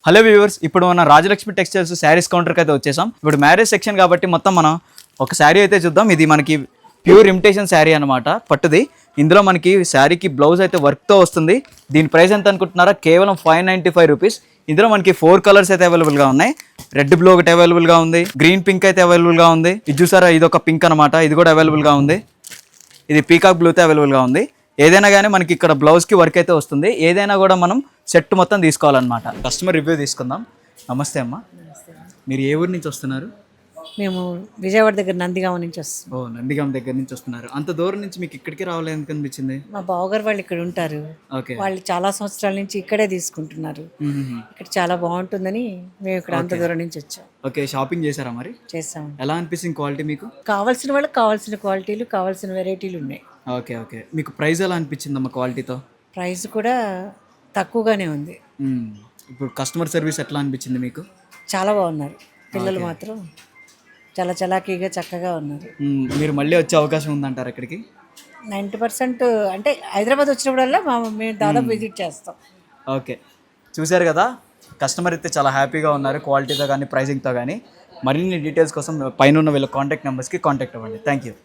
Hello viewers, ఇప్పుడు మన Rajalakshmi textiles saris కౌంటర్కి అయితే వచ్చేసాం. ఇప్పుడు మ్యారేజ్ సెక్షన్ కాబట్టి మొత్తం మనం ఒక శారీ అయితే చూద్దాం. ఇది మనకి ప్యూర్ ఇమిటేషన్ శారీ అనమాట, పట్టుది. ఇందులో మనకి శారీకి బ్లౌజ్ అయితే వర్క్తో వస్తుంది. దీని ప్రైస్ ఎంత అనుకుంటున్నారా? కేవలం 595 రూపీస్. ఇందులో మనకి 4 కలర్స్ అయితే అవైలబుల్గా ఉన్నాయి. రెడ్ బ్లూ ఒకటి అవైలబుల్గా ఉంది, గ్రీన్ పింక్ అయితే అవైలబుల్గా ఉంది. ఇది చూసారా, ఇది ఒక పింక్ అనమాట, ఇది కూడా అవైలబుల్గా ఉంది. ఇది పీకాక్ బ్లూ అయితే అవైలబుల్గా ఉంది. ఏదైనా కానీ మనకి ఇక్కడ బ్లౌజ్కి వర్క్ అయితే వస్తుంది. ఏదైనా కూడా మనం సెట్ మొత్తం తీసుకోవాలన్నమాట. కస్టమర్ రివ్యూ తీసుకుందాం. నమస్తే అమ్మ, మీరు ఏ ఊరు నుంచి వస్తున్నారు? మేము విజయవాడ దగ్గర నందిగామ నుంచి వస్తాం. ఓ, నందిగాం దగ్గర నుంచి వస్తున్నారు. అంత దూరం నుంచి మీకు ఇక్కడికి రావాలి ఎందుకు అనిపించింది? మా బావగారు వాళ్ళు ఇక్కడ ఉంటారు. ఓకే. వాళ్ళు చాలా సంవత్సరాల నుంచి ఇక్కడే తీసుకుంటున్నారు. ఇక్కడ చాలా బాగుంటుందని మేము ఇక్కడ అంత దూరం నుంచి వచ్చాం. ఓకే, షాపింగ్ చేశారా మరి? చేస్తాం. ఎలా అనిపిస్తుంది క్వాలిటీ మీకు? కావాల్సిన వాళ్ళకి కావాల్సిన క్వాలిటీలు, కావాల్సిన వెరైటీలు ఉన్నాయి. ఓకే ఓకే, మీకు ప్రైస్ ఎలా అనిపించింది అమ్మ క్వాలిటీతో? ప్రైస్ కూడా తక్కువగానే ఉంది. ఇప్పుడు కస్టమర్ సర్వీస్ ఎట్లా అనిపించింది మీకు? చాలా బాగున్నారు. పిల్లలు మాత్రం చాలా చలాకీగా చక్కగా ఉన్నారు. మీరు మళ్ళీ వచ్చే అవకాశం ఉందంటారు ఇక్కడికి? 90% అంటే హైదరాబాద్ వచ్చినప్పుడల్లా మేము దాదాపు విజిట్ చేస్తాం. ఓకే, చూశారు కదా, కస్టమర్ అయితే చాలా హ్యాపీగా ఉన్నారు క్వాలిటీతో కానీ ప్రైసింగ్తో కానీ. మరిన్ని డీటెయిల్స్ కోసం పైన ఉన్న వీళ్ళ కాంటాక్ట్ నెంబర్స్కి కాంటాక్ట్ అవ్వండి. Thank you.